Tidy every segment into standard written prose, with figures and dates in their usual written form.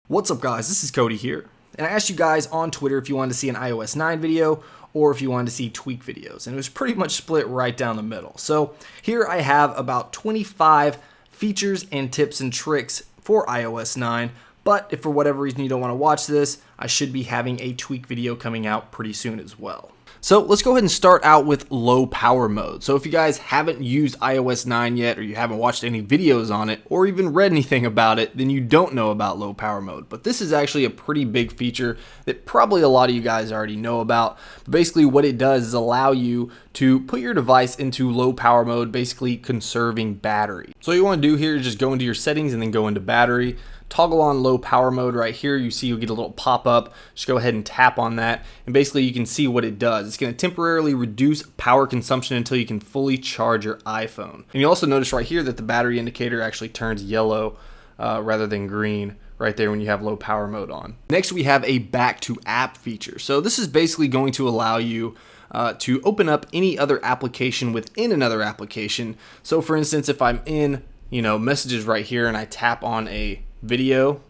What's up guys, this is Cody here, and I asked you guys on Twitter if you wanted to see an iOS 9 video or if you wanted to see tweak videos, and it was pretty much split right down the middle. So here I have about 25 features and tips and tricks for iOS 9, but if for whatever reason you don't want to watch this, I should be having a tweak video coming out pretty soon as well. So let's go ahead and start out with low power mode. So if you guys haven't used iOS 9 yet, or you haven't watched any videos on it, or even read anything about it, then you don't know about low power mode. But this is actually a pretty big feature that probably a lot of you guys already know about. But basically what it does is allow you to put your device into low power mode, basically conserving battery. So what you want to do here is just go into your settings and then go into battery. Toggle on low power mode right here. You see you'll get a little pop-up. Just go ahead and tap on that, and basically you can see what it does. It's going to temporarily reduce power consumption until you can fully charge your iPhone. And you also notice right here that the battery indicator actually turns yellow rather than green right there when you have low power mode on. Next we have a back to app feature. So this is basically going to allow you to open up any other application within another application. So for instance, if I'm in messages right here and I tap on a video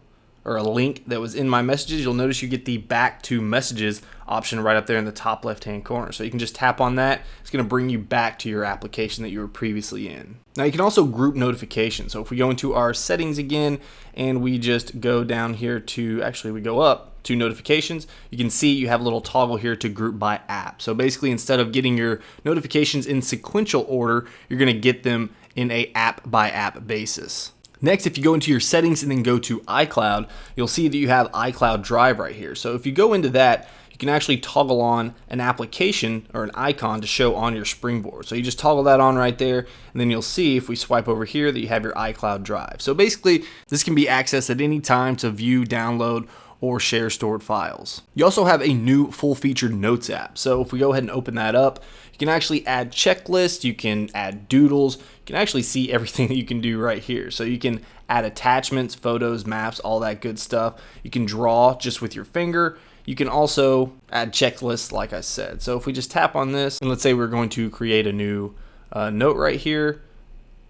or a link that was in my messages, you'll notice you get the back to messages option right up there in the top left hand corner. So you can just tap on that. It's going to bring you back to your application that you were previously in. Now you can also group notifications. So if we go into our settings again and we just go down here to, actually we go up to notifications, you can see you have a little toggle here to group by app. So basically instead of getting your notifications in sequential order, you're going to get them in a app by app basis. Next, if you go into your settings and then go to iCloud, you'll see that you have iCloud Drive right here. So if you go into that, you can actually toggle on an application or an icon to show on your springboard. So you just toggle that on right there, and then you'll see if we swipe over here that you have your iCloud Drive. So basically, this can be accessed at any time to view, download, or share stored files. You also have a new full-featured Notes app. So if we go ahead and open that up, you can actually add checklists, you can add doodles, you can actually see everything that you can do right here. So you can add attachments, photos, maps, all that good stuff. You can draw just with your finger. You can also add checklists like I said. So if we just tap on this, and let's say we're going to create a new note right here,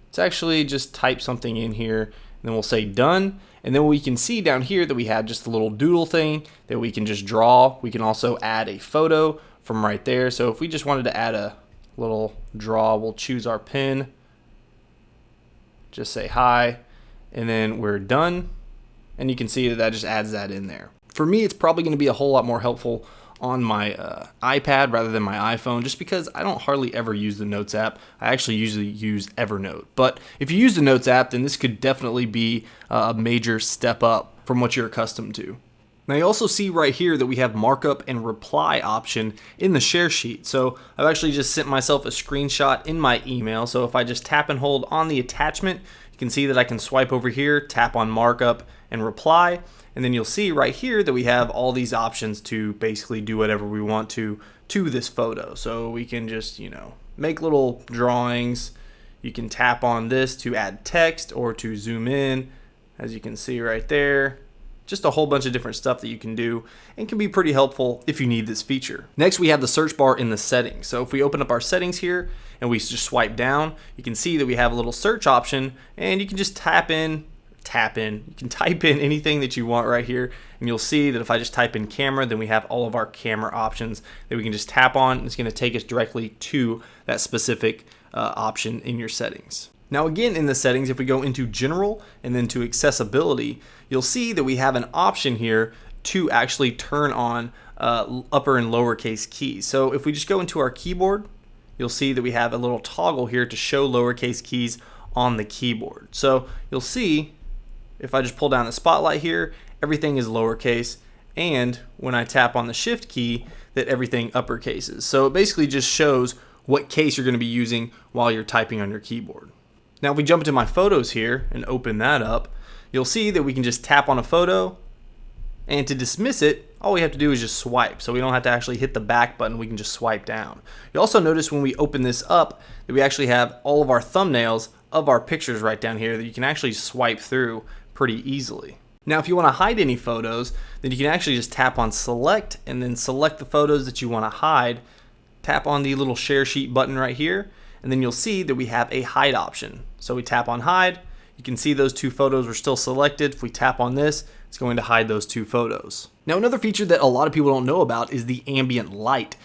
it's actually just type something in here, and then we'll say done. And then we can see down here that we have just a little doodle thing that we can just draw. We can also add a photo from right there. So if we just wanted to add a little draw, we'll choose our pen, just say hi, and then we're done. And you can see that that just adds that in there. For me, it's probably going to be a whole lot more helpful on my iPad rather than my iPhone, just because I don't hardly ever use the Notes app. I actually usually use Evernote. But if you use the Notes app, then this could definitely be a major step up from what you're accustomed to. Now you also see right here that we have markup and reply option in the share sheet. So I've actually just sent myself a screenshot in my email. So if I just tap and hold on the attachment, you can see that I can swipe over here, tap on markup and reply, and then you'll see right here that we have all these options to basically do whatever we want to this photo. So we can just, make little drawings. You can tap on this to add text or to zoom in, as you can see right there. Just a whole bunch of different stuff that you can do and can be pretty helpful if you need this feature. Next, we have the search bar in the settings. So if we open up our settings here and we just swipe down, you can see that we have a little search option, and you can just you can type in anything that you want right here, and you'll see that if I just type in camera, then we have all of our camera options that we can just tap on. It's going to take us directly to that specific option in your settings. Now again, in the settings, if we go into general and then to accessibility, you'll see that we have an option here to actually turn on upper and lowercase keys. So if we just go into our keyboard, you'll see that we have a little toggle here to show lowercase keys on the keyboard. So you'll see if I just pull down the spotlight here, everything is lowercase, and when I tap on the shift key, that everything uppercases. So it basically just shows what case you're going to be using while you're typing on your keyboard. Now if we jump into my photos here and open that up, you'll see that we can just tap on a photo, and to dismiss it, all we have to do is just swipe. So we don't have to actually hit the back button, we can just swipe down. You also notice when we open this up that we actually have all of our thumbnails of our pictures right down here that you can actually swipe through pretty easily. Now if you want to hide any photos, then you can actually just tap on select and then select the photos that you want to hide. Tap on the little share sheet button right here, and then you'll see that we have a hide option. So we tap on hide, you can see those two photos were still selected. If we tap on this, It's going to hide those two photos. Now, another feature that a lot of people don't know about is the Ambient Light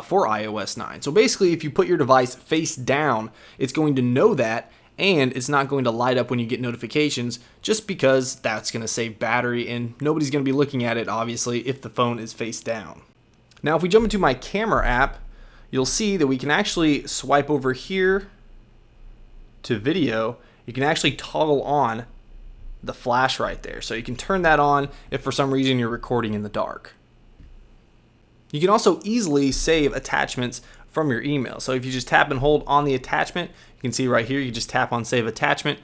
for iOS 9. So basically, if you put your device face down, it's going to know that, and it's not going to light up when you get notifications, just because that's going to save battery, and nobody's going to be looking at it, obviously, if the phone is face down. Now, if we jump into my camera app, you'll see that we can actually swipe over here to video. You can actually toggle on the flash right there. So you can turn that on if for some reason you're recording in the dark. You can also easily save attachments from your email. So if you just tap and hold on the attachment, you can see right here, you just tap on Save Attachment,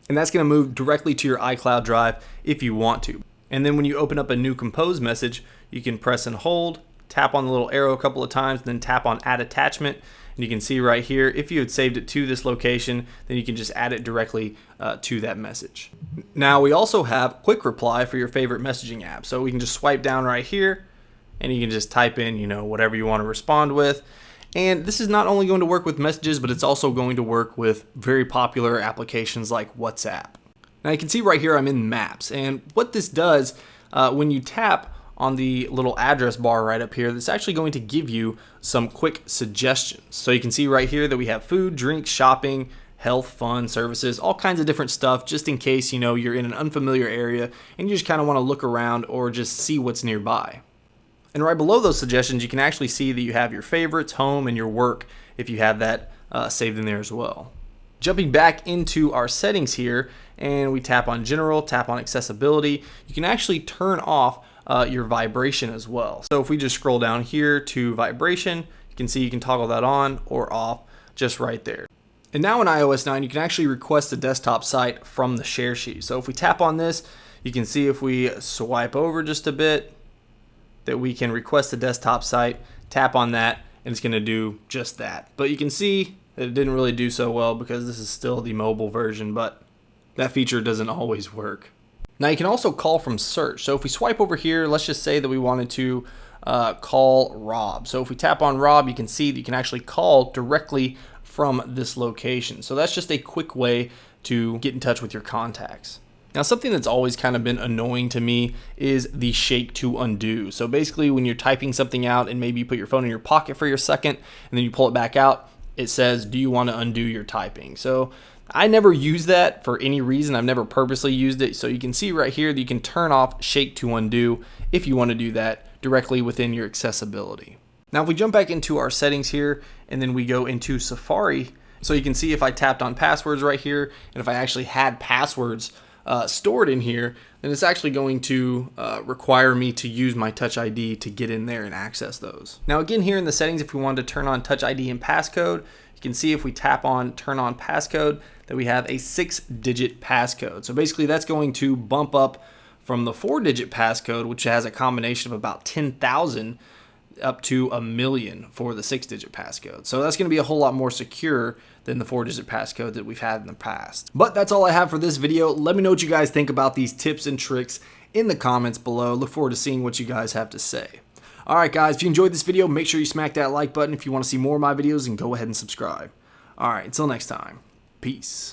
and that's going to move directly to your iCloud drive if you want to. And then when you open up a new compose message, you can press and hold, tap on the little arrow a couple of times, then tap on Add Attachment. And you can see right here, if you had saved it to this location, then you can just add it directly to that message. Now, we also have Quick Reply for your favorite messaging app. So we can just swipe down right here, and you can just type in, whatever you want to respond with. And this is not only going to work with messages, but it's also going to work with very popular applications like WhatsApp. Now, you can see right here, I'm in Maps. And what this does, when you tap on the little address bar right up here, that's actually going to give you some quick suggestions. So you can see right here that we have food, drink, shopping, health, fun, services, all kinds of different stuff, just in case you're in an unfamiliar area and you just kind of want to look around or just see what's nearby. And right below those suggestions, you can actually see that you have your favorites, home, and your work if you have that saved in there as well. Jumping back into our settings here, and we tap on General, tap on Accessibility, you can actually turn off your vibration as well. So if we just scroll down here to vibration, you can see you can toggle that on or off just right there. And now in iOS 9, you can actually request a desktop site from the share sheet. So if we tap on this, you can see if we swipe over just a bit that we can request a desktop site, tap on that, and it's going to do just that. But you can see that it didn't really do so well because this is still the mobile version, but that feature doesn't always work. Now you can also call from search. So if we swipe over here, let's just say that we wanted to call Rob. So if we tap on Rob, you can see that you can actually call directly from this location. So that's just a quick way to get in touch with your contacts. Now, something that's always kind of been annoying to me is the shake to undo. So basically when you're typing something out and maybe you put your phone in your pocket for a second and then you pull it back out, it says, do you want to undo your typing? So I never use that for any reason. I've never purposely used it. So you can see right here that you can turn off shake to undo if you want to do that directly within your accessibility. Now, if we jump back into our settings here and then we go into Safari, so you can see if I tapped on passwords right here, and if I actually had passwords stored in here, then it's actually going to require me to use my TouchID to get in there and access those. Now again, here in the settings, if we wanted to turn on TouchID and passcode, you can see if we tap on turn on passcode that we have a 6-digit passcode. So basically that's going to bump up from the 4-digit passcode, which has a combination of about 10,000 up to 1,000,000 for the 6-digit passcode. So that's going to be a whole lot more secure than the 4-digit passcode that we've had in the past. But that's all I have for this video. Let me know what you guys think about these tips and tricks in the comments below. Look forward to seeing what you guys have to say. Alright guys, if you enjoyed this video, make sure you smack that like button if you want to see more of my videos, and go ahead and subscribe. Alright, until next time, peace.